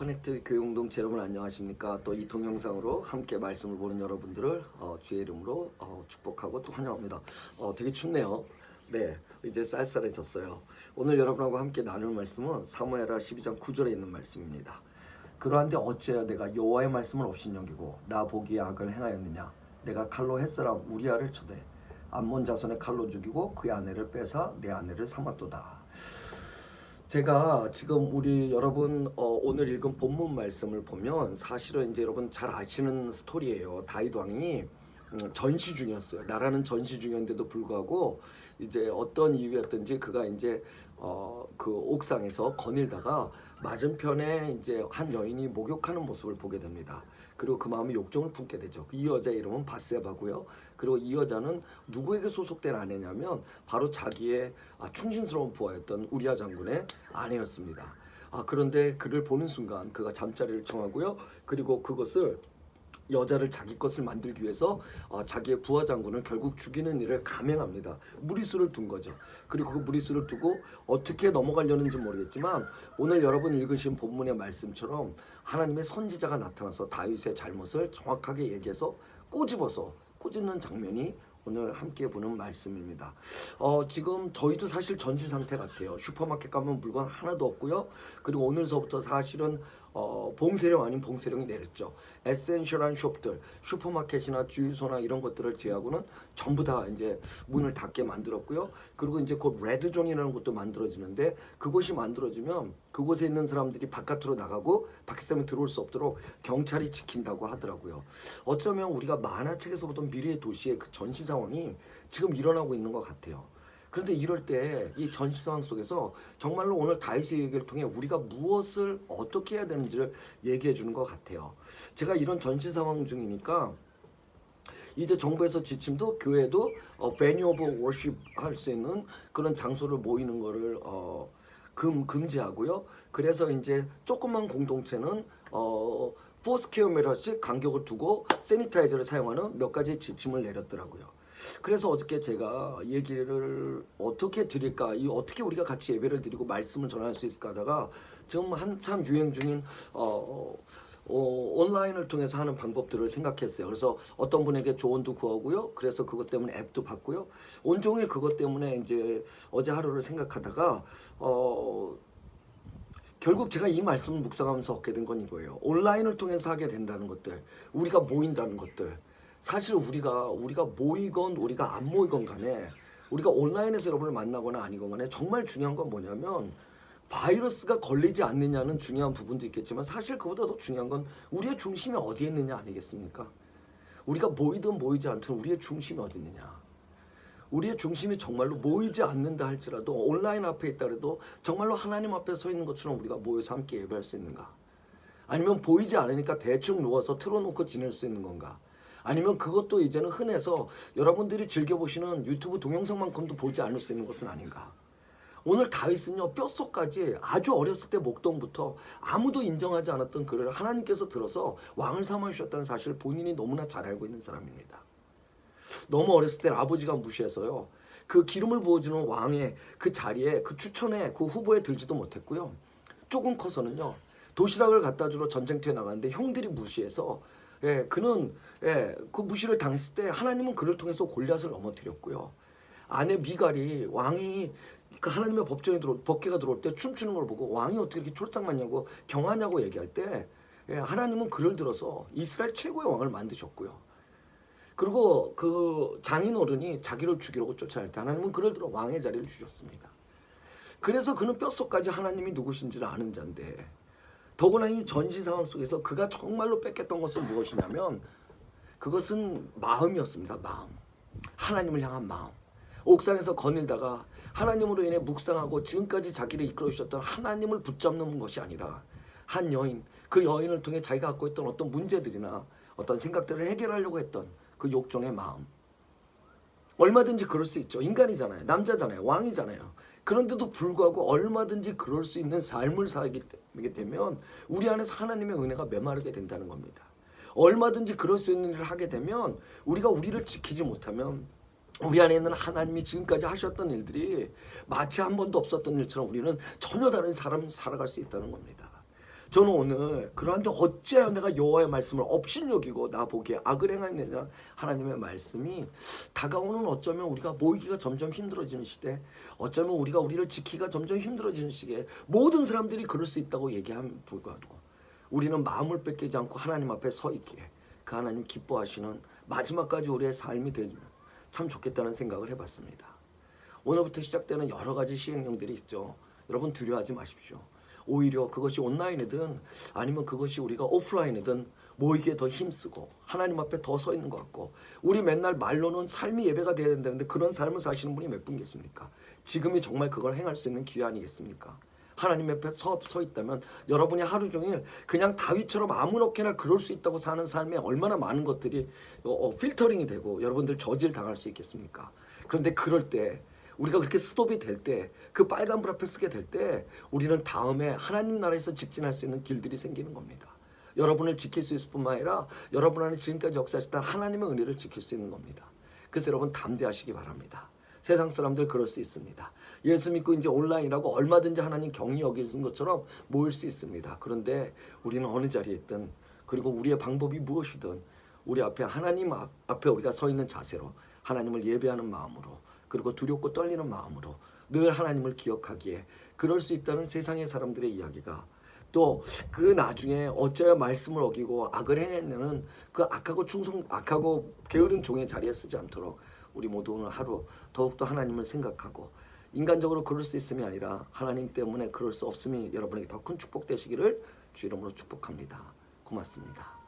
커넥트 교육공동체 여러분 안녕하십니까? 또 이 동영상으로 함께 말씀을 보는 여러분들을 주의 이름으로 축복하고 또 환영합니다. 되게 춥네요. 네, 이제 쌀쌀해졌어요. 오늘 여러분하고 함께 나눌 말씀은 사무엘하 12장 9절에 있는 말씀입니다. 그러한데 어찌하여 내가 여호와의 말씀을 업신여기고 나 보기에 악을 행하였느냐? 내가 칼로 햇사람 우리아를 쳐대 암몬 자손의 칼로 죽이고 그의 아내를 뺏어 내 아내를 삼았도다. 제가 지금 우리 여러분 오늘 읽은 본문 말씀을 보면 사실은 이제 여러분 잘 아시는 스토리예요. 다윗 왕이 전시 중이었어요. 나라는 전시 중이었는데도 불구하고 이제 어떤 이유였든지 그가 이제 그 옥상에서 거닐다가 맞은편에 이제 한 여인이 목욕하는 모습을 보게 됩니다. 그리고 그 마음에 욕정을 품게 되죠. 이 여자의 이름은 바세바고요. 그리고 이 여자는 누구에게 소속된 아내냐면 바로 자기의 충신스러운 부하였던 우리아 장군의 아내였습니다. 그런데 그를 보는 순간 그가 잠자리를 청하고요. 그리고 그것을 여자를 자기 것을 만들기 위해서 자기의 부하 장군을 결국 죽이는 일을 감행합니다. 무리수를 둔 거죠. 그리고 그 무리수를 두고 어떻게 넘어가려는지 모르겠지만 오늘 여러분 읽으신 본문의 말씀처럼 하나님의 선지자가 나타나서 다윗의 잘못을 정확하게 얘기해서 꼬집는 장면이 오늘 함께 보는 말씀입니다. 지금 저희도 사실 전시 상태 같아요. 슈퍼마켓 가면 물건 하나도 없고요. 그리고 오늘서부터 사실은 봉쇄령 아닌 봉쇄령이 내렸죠. 에센셜한 숍들, 슈퍼마켓이나 주유소나 이런 것들을 제외하고는 전부 다 이제 문을 닫게 만들었고요. 그리고 이제 곧 레드존이라는 것도 만들어지는데 그것이 만들어지면 그곳에 있는 사람들이 바깥으로 나가고 밖에 사람이 들어올 수 없도록 경찰이 지킨다고 하더라고요. 어쩌면 우리가 만화책에서 보던 미래의 도시의 그 전시 상황이 지금 일어나고 있는 것 같아요. 그런데 이럴 때 이 전시 상황 속에서 정말로 오늘 다윗의 얘기를 통해 우리가 무엇을 어떻게 해야 되는지를 얘기해 주는 것 같아요. 제가 이런 전시 상황 중이니까 이제 정부에서 지침도 교회도 venue of worship 할 수 있는 그런 장소를 모이는 거를 금지하고요. 그래서 이제 조그만 공동체는4스퀘어미터씩 간격을 두고 세니타이저를 사용하는 몇 가지 지침을 내렸더라고요. 그래서 어저께 제가 얘기를 어떻게 드릴까, 어떻게 우리가 같이 예배를 드리고 말씀을 전할 수 있을까 하다가 지금 한참 유행 중인 온라인을 통해서 하는 방법들을 생각했어요. 그래서 어떤 분에게 조언도 구하고요. 그래서 그것 때문에 앱도 받고요. 온종일 그것 때문에 이제 어제 하루를 생각하다가 결국 제가 이 말씀을 묵상하면서 얻게 된 건 이거예요. 온라인을 통해서 하게 된다는 것들, 우리가 모인다는 것들. 사실 우리가 모이건 우리가 안 모이건 간에 우리가 온라인에서 여러분을 만나거나 아니건 간에 정말 중요한 건 뭐냐면 바이러스가 걸리지 않느냐는 중요한 부분도 있겠지만 사실 그보다 더 중요한 건 우리의 중심이 어디에 있느냐 아니겠습니까? 우리가 모이든 모이지 않든 우리의 중심이 어디 있느냐. 우리의 중심이 정말로 모이지 않는다 할지라도 온라인 앞에 있다 해도 정말로 하나님 앞에 서 있는 것처럼 우리가 모여서 함께 예배할 수 있는가? 아니면 보이지 않으니까 대충 누워서 틀어놓고 지낼 수 있는 건가? 아니면 그것도 이제는 흔해서 여러분들이 즐겨보시는 유튜브 동영상만큼도 보지 않을 수 있는 것은 아닌가. 오늘 다윗은요 뼛속까지 아주 어렸을 때 목동부터 아무도 인정하지 않았던 그를 하나님께서 들어서 왕을 삼아주셨다는 사실을 본인이 너무나 잘 알고 있는 사람입니다. 너무 어렸을 때 아버지가 무시해서요 그 기름을 부어주는 왕의 그 자리에 그 추천에 그 후보에 들지도 못했고요. 조금 커서는요 도시락을 갖다 주러 전쟁터에 나갔는데 형들이 무시해서 그는 그 무시를 당했을 때 하나님은 그를 통해서 골리앗을 넘어뜨렸고요. 아내 미갈이 왕이 그 하나님의 법궤가 들어올 때 춤추는 걸 보고 왕이 어떻게 이렇게 쫄싹맞냐고 경하냐고 얘기할 때 하나님은 그를 들어서 이스라엘 최고의 왕을 만드셨고요. 그리고 그 장인어른이 자기를 죽이려고 쫓아낼 때 하나님은 그를 들어 왕의 자리를 주셨습니다. 그래서 그는 뼛속까지 하나님이 누구신지를 아는 자인데 더구나 이 전시 상황 속에서 그가 정말로 뺏겼던 것은 무엇이냐면 그것은 마음이었습니다. 마음. 하나님을 향한 마음. 옥상에서 거닐다가 하나님으로 인해 묵상하고 지금까지 자기를 이끌어 주셨던 하나님을 붙잡는 것이 아니라 한 여인, 그 여인을 통해 자기가 갖고 있던 어떤 문제들이나 어떤 생각들을 해결하려고 했던 그 욕정의 마음. 얼마든지 그럴 수 있죠. 인간이잖아요. 남자잖아요. 왕이잖아요. 그런데도 불구하고 얼마든지 그럴 수 있는 삶을 살게 되면 우리 안에서 하나님의 은혜가 메마르게 된다는 겁니다. 얼마든지 그럴 수 있는 일을 하게 되면 우리가 우리를 지키지 못하면 우리 안에 있는 하나님이 지금까지 하셨던 일들이 마치 한 번도 없었던 일처럼 우리는 전혀 다른 사람 살아갈 수 있다는 겁니다. 저는 오늘 그러한데 어찌하여 내가 여호와의 말씀을 업신여기고 나보기에 악을 행하느냐. 하나님의 말씀이 다가오는 어쩌면 우리가 모이기가 점점 힘들어지는 시대, 어쩌면 우리가 우리를 지키기가 점점 힘들어지는 시기에 모든 사람들이 그럴 수 있다고 얘기함에 불구하고 우리는 마음을 뺏기지 않고 하나님 앞에 서 있기에 그 하나님 기뻐하시는 마지막까지 우리의 삶이 되면 참 좋겠다는 생각을 해봤습니다. 오늘부터 시작되는 여러 가지 시행령들이 있죠. 여러분 두려워하지 마십시오. 오히려 그것이 온라인이든 아니면 그것이 우리가 오프라인이든 모이기에 더 힘쓰고 하나님 앞에 더 서 있는 것 같고, 우리 맨날 말로는 삶이 예배가 돼야 된다는데 그런 삶을 사시는 분이 몇 분 계십니까? 지금이 정말 그걸 행할 수 있는 기회 아니겠습니까? 하나님 앞에 서 있다면 여러분이 하루 종일 그냥 다윗처럼 아무렇게나 그럴 수 있다고 사는 삶에 얼마나 많은 것들이 필터링이 되고 여러분들 저질 당할 수 있겠습니까? 그런데 그럴 때 우리가 그렇게 스톱이 될 때, 그 빨간불 앞에 서게 될 때 우리는 다음에 하나님 나라에서 직진할 수 있는 길들이 생기는 겁니다. 여러분을 지킬 수 있을 뿐만 아니라 여러분 안에 지금까지 역사하셨던 하나님의 은혜를 지킬 수 있는 겁니다. 그래서 여러분 담대하시기 바랍니다. 세상 사람들 그럴 수 있습니다. 예수 믿고 이제 온라인이라고 얼마든지 하나님 경리 여기는 것처럼 모일 수 있습니다. 그런데 우리는 어느 자리에 있든, 그리고 우리의 방법이 무엇이든 우리 앞에 하나님 앞에 우리가 서 있는 자세로 하나님을 예배하는 마음으로, 그리고 두렵고 떨리는 마음으로 늘 하나님을 기억하기에 그럴 수 있다는 세상의 사람들의 이야기가, 또 그 나중에 어쩌야 말씀을 어기고 악을 행했냐는 그 악하고 게으른 종의 자리에 쓰지 않도록 우리 모두 오늘 하루 더욱더 하나님을 생각하고, 인간적으로 그럴 수 있음이 아니라 하나님 때문에 그럴 수 없음이 여러분에게 더 큰 축복 되시기를 주 이름으로 축복합니다. 고맙습니다.